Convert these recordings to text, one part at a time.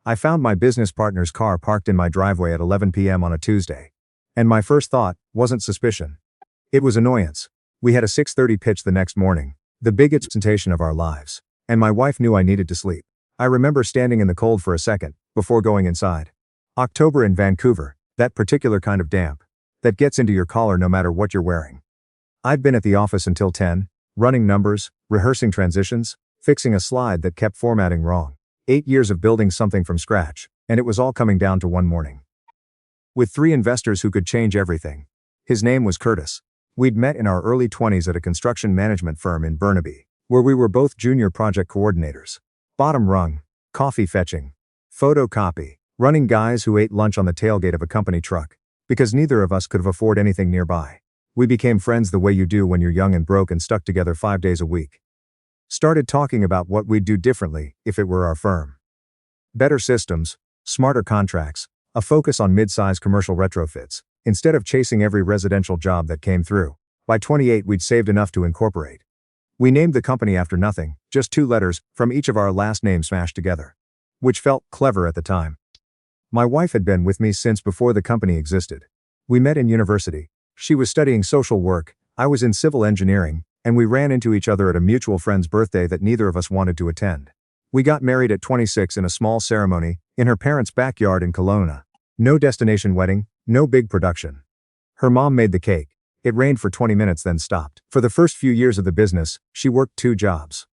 I found my business partner's car parked in my driveway at 11 p.m. on a Tuesday. And my first thought wasn't suspicion. It was annoyance. We had a 6:30 pitch the next morning, the biggest presentation of our lives. And my wife knew I needed to sleep. I remember standing in the cold for a second, before going inside. October in Vancouver, that particular kind of damp, that gets into your collar no matter what you're wearing. I'd been at the office until 10, running numbers, rehearsing transitions, fixing a slide that kept formatting wrong. 8 years of building something from scratch, and it was all coming down to one morning. With 3 investors who could change everything. His name was Curtis. We'd met in our early 20s at a construction management firm in Burnaby, where we were both junior project coordinators. Bottom rung, coffee fetching, photocopy, running guys who ate lunch on the tailgate of a company truck, because neither of us could afford anything nearby. We became friends the way you do when you're young and broke and stuck together 5 days a week. Started talking about what we'd do differently if it were our firm. Better systems, smarter contracts, a focus on mid-size commercial retrofits, instead of chasing every residential job that came through. By 28 we'd saved enough to incorporate. We named the company after nothing, just 2 letters from each of our last names smashed together. Which felt clever at the time. My wife had been with me since before the company existed. We met in university. She was studying social work, I was in civil engineering, and we ran into each other at a mutual friend's birthday that neither of us wanted to attend. We got married at 26 in a small ceremony, in her parents' backyard in Kelowna. No destination wedding, no big production. Her mom made the cake. It rained for 20 minutes then stopped. For the first few years of the business, she worked 2 jobs.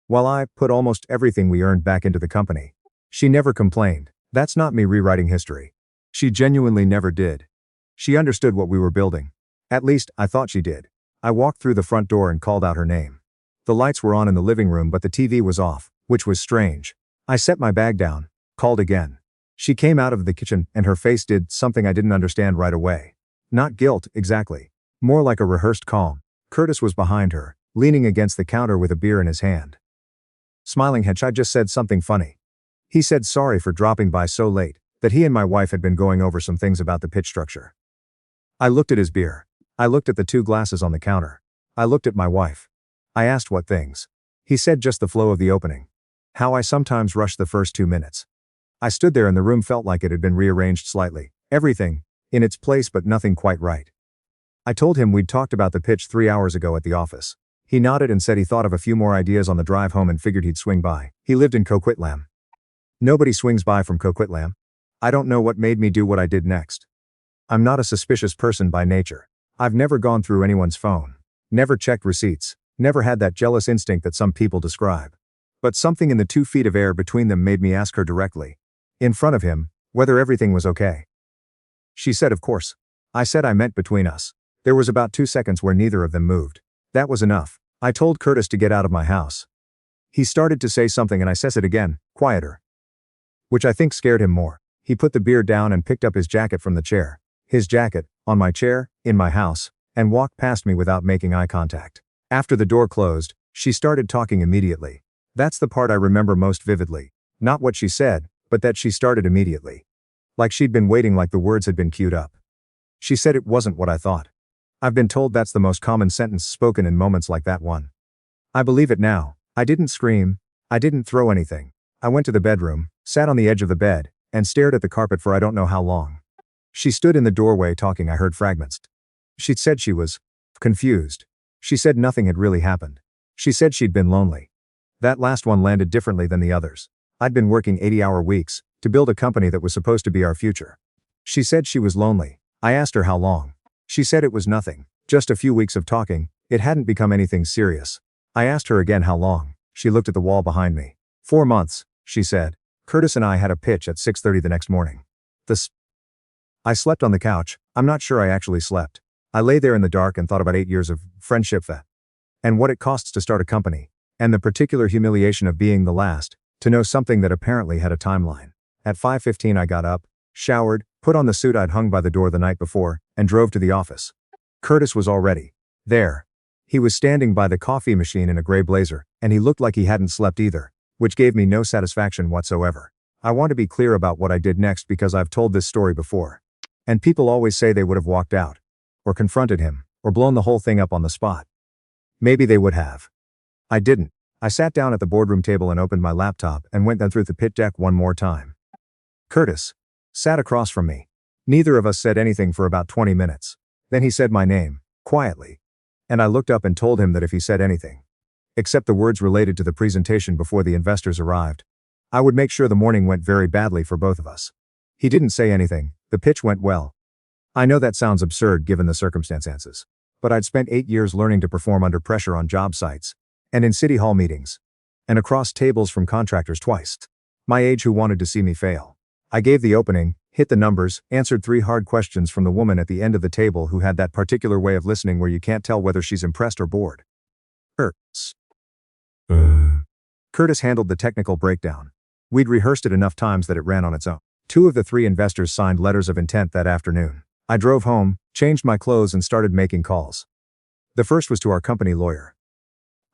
While I put almost everything we earned back into the company. She never complained. That's not me rewriting history. She genuinely never did. She understood what we were building. At least, I thought she did. I walked through the front door and called out her name. The lights were on in the living room but the TV was off, which was strange. I set my bag down, called again. She came out of the kitchen and her face did something I didn't understand right away. Not guilt, exactly. More like a rehearsed calm. Curtis was behind her, leaning against the counter with a beer in his hand. Smiling. Had I just said something funny? He said sorry for dropping by so late, that he and my wife had been going over some things about the pitch structure. I looked at his beer. I looked at the 2 glasses on the counter. I looked at my wife. I asked what things. He said just the flow of the opening. How I sometimes rushed the first 2 minutes. I stood there and the room felt like it had been rearranged slightly. Everything, in its place but nothing quite right. I told him we'd talked about the pitch 3 hours ago at the office. He nodded and said he thought of a few more ideas on the drive home and figured he'd swing by. He lived in Coquitlam. Nobody swings by from Coquitlam. I don't know what made me do what I did next. I'm not a suspicious person by nature. I've never gone through anyone's phone. Never checked receipts. Never had that jealous instinct that some people describe. But something in the 2 feet of air between them made me ask her directly, in front of him, whether everything was okay. She said of course. I said I meant between us. There was about 2 seconds where neither of them moved. That was enough. I told Curtis to get out of my house. He started to say something and I says it again, quieter. Which I think scared him more. He put the beer down and picked up his jacket from the chair. His jacket, on my chair, in my house, and walked past me without making eye contact. After the door closed, she started talking immediately. That's the part I remember most vividly. Not what she said, but that she started immediately. Like she'd been waiting, like the words had been queued up. She said it wasn't what I thought. I've been told that's the most common sentence spoken in moments like that one. I believe it now. I didn't scream. I didn't throw anything. I went to the bedroom, sat on the edge of the bed, and stared at the carpet for I don't know how long. She stood in the doorway talking. I heard fragments. She'd said she was confused. She said nothing had really happened. She said she'd been lonely. That last one landed differently than the others. I'd been working 80-hour weeks to build a company that was supposed to be our future. She said she was lonely. I asked her how long. She said it was nothing, just a few weeks of talking. It hadn't become anything serious. I asked her again how long. She looked at the wall behind me. 4 months, she said. Curtis and I had a pitch at 6:30 the next morning. I slept on the couch. I'm not sure I actually slept. I lay there in the dark and thought about 8 years of friendship and what it costs to start a company, and the particular humiliation of being the last to know something that apparently had a timeline. At 5:15 I got up, showered, put on the suit I'd hung by the door the night before, and drove to the office. Curtis was already there. He was standing by the coffee machine in a gray blazer, and he looked like he hadn't slept either, which gave me no satisfaction whatsoever. I want to be clear about what I did next because I've told this story before. And people always say they would have walked out, or confronted him, or blown the whole thing up on the spot. Maybe they would have. I didn't. I sat down at the boardroom table and opened my laptop and went through the pitch deck one more time. Curtis sat across from me. Neither of us said anything for about 20 minutes. Then he said my name, quietly. And I looked up and told him that if he said anything, except the words related to the presentation before the investors arrived, I would make sure the morning went very badly for both of us. He didn't say anything. The pitch went well. I know that sounds absurd given the circumstances, but I'd spent 8 years learning to perform under pressure on job sites, and in city hall meetings, and across tables from contractors twice. My age who wanted to see me fail. I gave the opening, hit the numbers, answered 3 hard questions from the woman at the end of the table who had that particular way of listening where you can't tell whether she's impressed or bored. Curtis handled the technical breakdown. We'd rehearsed it enough times that it ran on its own. 2 of the 3 investors signed letters of intent that afternoon. I drove home, changed my clothes and started making calls. The first was to our company lawyer.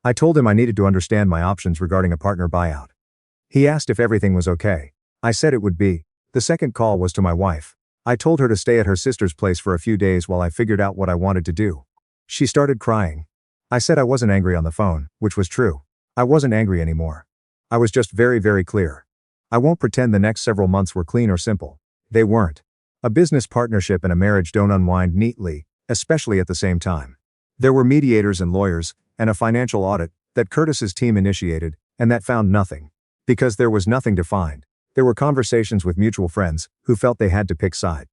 I told him I needed to understand my options regarding a partner buyout. He asked if everything was okay. I said it would be. The second call was to my wife. I told her to stay at her sister's place for a few days while I figured out what I wanted to do. She started crying. I said I wasn't angry on the phone, which was true. I wasn't angry anymore. I was just very, very clear. I won't pretend the next several months were clean or simple. They weren't. A business partnership and a marriage don't unwind neatly, especially at the same time. There were mediators and lawyers, and a financial audit that Curtis's team initiated, and that found nothing. Because there was nothing to find. There were conversations with mutual friends who felt they had to pick side.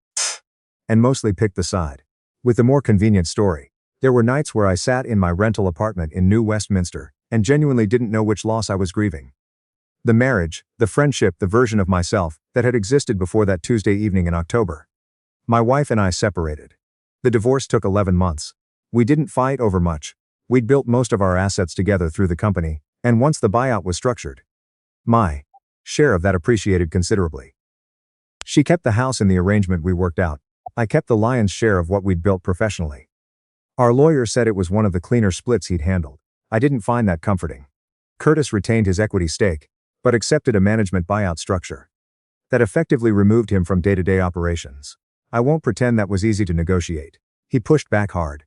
And mostly picked the side. With the more convenient story, there were nights where I sat in my rental apartment in New Westminster and genuinely didn't know which loss I was grieving. The marriage, the friendship, the version of myself that had existed before that Tuesday evening in October. My wife and I separated. The divorce took 11 months. We didn't fight over much. We'd built most of our assets together through the company, and once the buyout was structured, my share of that appreciated considerably. She kept the house in the arrangement we worked out. I kept the lion's share of what we'd built professionally. Our lawyer said it was one of the cleaner splits he'd handled. I didn't find that comforting. Curtis retained his equity stake, but accepted a management buyout structure that effectively removed him from day-to-day operations. I won't pretend that was easy to negotiate. He pushed back hard.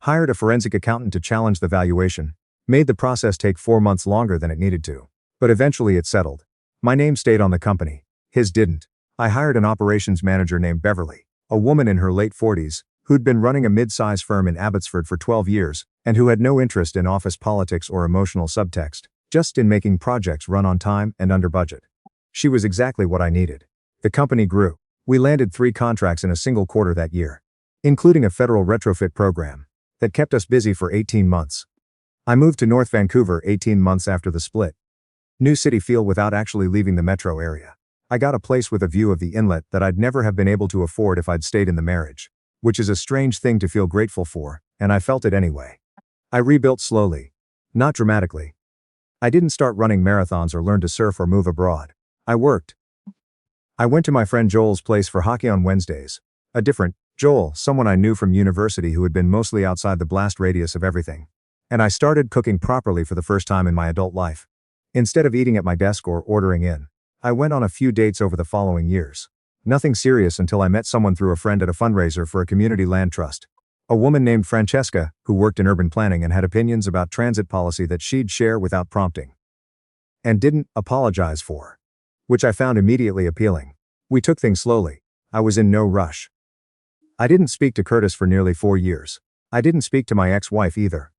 Hired a forensic accountant to challenge the valuation, made the process take 4 months longer than it needed to. But eventually it settled. My name stayed on the company. His didn't. I hired an operations manager named Beverly, a woman in her late 40s, who'd been running a mid-size firm in Abbotsford for 12 years, and who had no interest in office politics or emotional subtext, just in making projects run on time and under budget. She was exactly what I needed. The company grew. We landed 3 contracts in a single quarter that year, including a federal retrofit program that kept us busy for 18 months. I moved to North Vancouver 18 months after the split. New city feel without actually leaving the metro area. I got a place with a view of the inlet that I'd never have been able to afford if I'd stayed in the marriage, which is a strange thing to feel grateful for, and I felt it anyway. I rebuilt slowly, not dramatically. I didn't start running marathons or learn to surf or move abroad. I worked. I went to my friend Joel's place for hockey on Wednesdays. A different Joel, someone I knew from university who had been mostly outside the blast radius of everything. And I started cooking properly for the first time in my adult life. Instead of eating at my desk or ordering in, I went on a few dates over the following years. Nothing serious until I met someone through a friend at a fundraiser for a community land trust. A woman named Francesca, who worked in urban planning and had opinions about transit policy that she'd share without prompting. And didn't apologize for. Which I found immediately appealing. We took things slowly. I was in no rush. I didn't speak to Curtis for nearly 4 years. I didn't speak to my ex-wife either.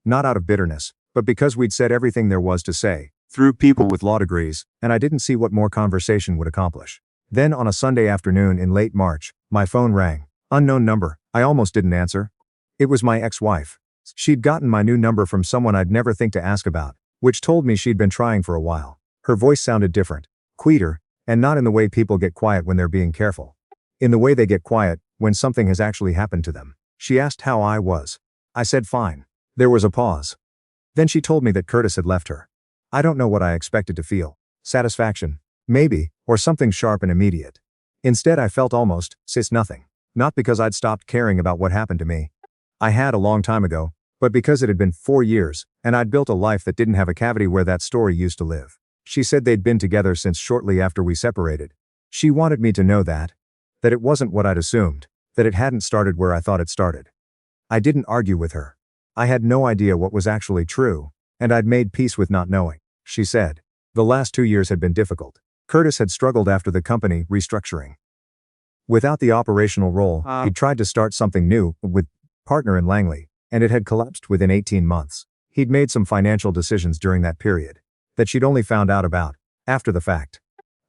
Not out of bitterness, but because we'd said everything there was to say, through people with law degrees, and I didn't see what more conversation would accomplish. Then on a Sunday afternoon in late March, my phone rang. Unknown number. I almost didn't answer. It was my ex-wife. She'd gotten my new number from someone I'd never think to ask about, which told me she'd been trying for a while. Her voice sounded different, quieter, and not in the way people get quiet when they're being careful. In the way they get quiet when something has actually happened to them. She asked how I was. I said fine. There was a pause. Then she told me that Curtis had left her. I don't know what I expected to feel. Satisfaction, maybe, or something sharp and immediate. Instead I felt almost, nothing. Not because I'd stopped caring about what happened to me. I had a long time ago, but because it had been 4 years, and I'd built a life that didn't have a cavity where that story used to live. She said they'd been together since shortly after we separated. She wanted me to know that it wasn't what I'd assumed, that it hadn't started where I thought it started. I didn't argue with her. I had no idea what was actually true, and I'd made peace with not knowing. She said, the last 2 years had been difficult. Curtis had struggled after the company restructuring. Without the operational role, he'd tried to start something new with partner in Langley, and it had collapsed within 18 months. He'd made some financial decisions during that period that she'd only found out about after the fact.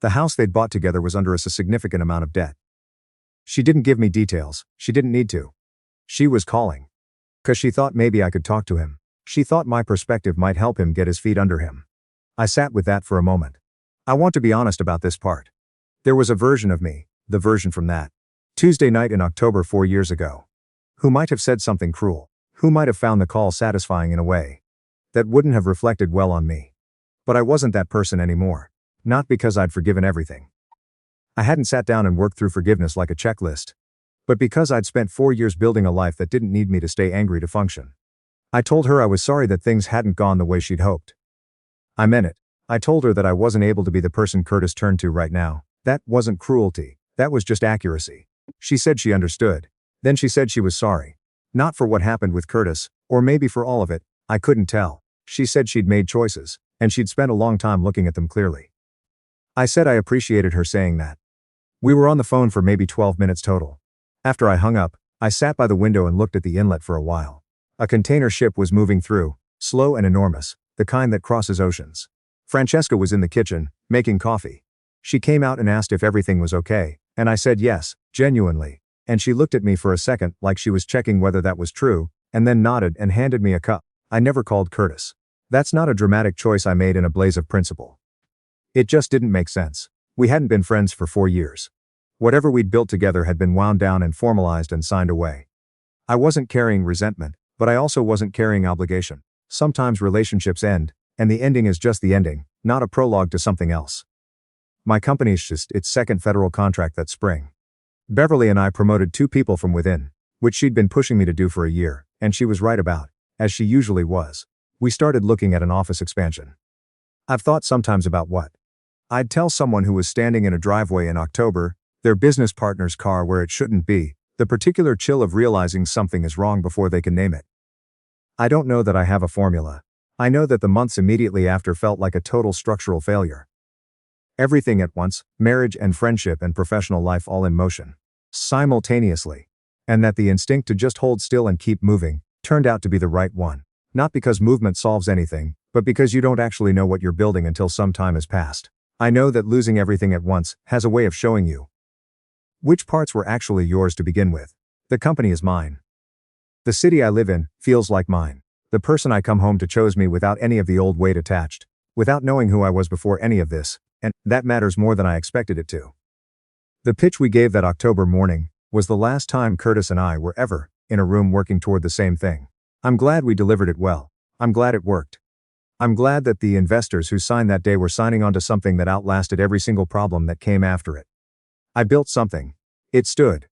The house they'd bought together was under a significant amount of debt. She didn't give me details, she didn't need to. She was calling 'cause she thought maybe I could talk to him. She thought my perspective might help him get his feet under him. I sat with that for a moment. I want to be honest about this part. There was a version of me, the version from that Tuesday night in October 4 years ago, who might have said something cruel, who might have found the call satisfying in a way that wouldn't have reflected well on me. But I wasn't that person anymore. Not because I'd forgiven everything. I hadn't sat down and worked through forgiveness like a checklist. But because I'd spent 4 years building a life that didn't need me to stay angry to function. I told her I was sorry that things hadn't gone the way she'd hoped. I meant it. I told her that I wasn't able to be the person Curtis turned to right now. That wasn't cruelty. That was just accuracy. She said she understood. Then she said she was sorry. Not for what happened with Curtis, or maybe for all of it, I couldn't tell. She said she'd made choices, and she'd spent a long time looking at them clearly. I said I appreciated her saying that. We were on the phone for maybe 12 minutes total. After I hung up, I sat by the window and looked at the inlet for a while. A container ship was moving through, slow and enormous, the kind that crosses oceans. Francesca was in the kitchen, making coffee. She came out and asked if everything was okay, and I said yes, genuinely, and she looked at me for a second like she was checking whether that was true, and then nodded and handed me a cup. I never called Curtis. That's not a dramatic choice I made in a blaze of principle. It just didn't make sense. We hadn't been friends for 4 years. Whatever we'd built together had been wound down and formalized and signed away. I wasn't carrying resentment, but I also wasn't carrying obligation. Sometimes relationships end, and the ending is just the ending, not a prologue to something else. My company's just its second federal contract that spring. Beverly and I promoted 2 people from within, which she'd been pushing me to do for a year, and she was right about, as she usually was. We started looking at an office expansion. I've thought sometimes about what I'd tell someone who was standing in a driveway in October, their business partner's car where it shouldn't be, the particular chill of realizing something is wrong before they can name it. I don't know that I have a formula. I know that the months immediately after felt like a total structural failure. Everything at once, marriage and friendship and professional life all in motion, simultaneously. And that the instinct to just hold still and keep moving turned out to be the right one. Not because movement solves anything, but because you don't actually know what you're building until some time has passed. I know that losing everything at once has a way of showing you which parts were actually yours to begin with. The company is mine. The city I live in feels like mine. The person I come home to chose me without any of the old weight attached, without knowing who I was before any of this, and that matters more than I expected it to. The pitch we gave that October morning was the last time Curtis and I were ever in a room working toward the same thing. I'm glad we delivered it well. I'm glad it worked. I'm glad that the investors who signed that day were signing onto something that outlasted every single problem that came after it. I built something. It stood.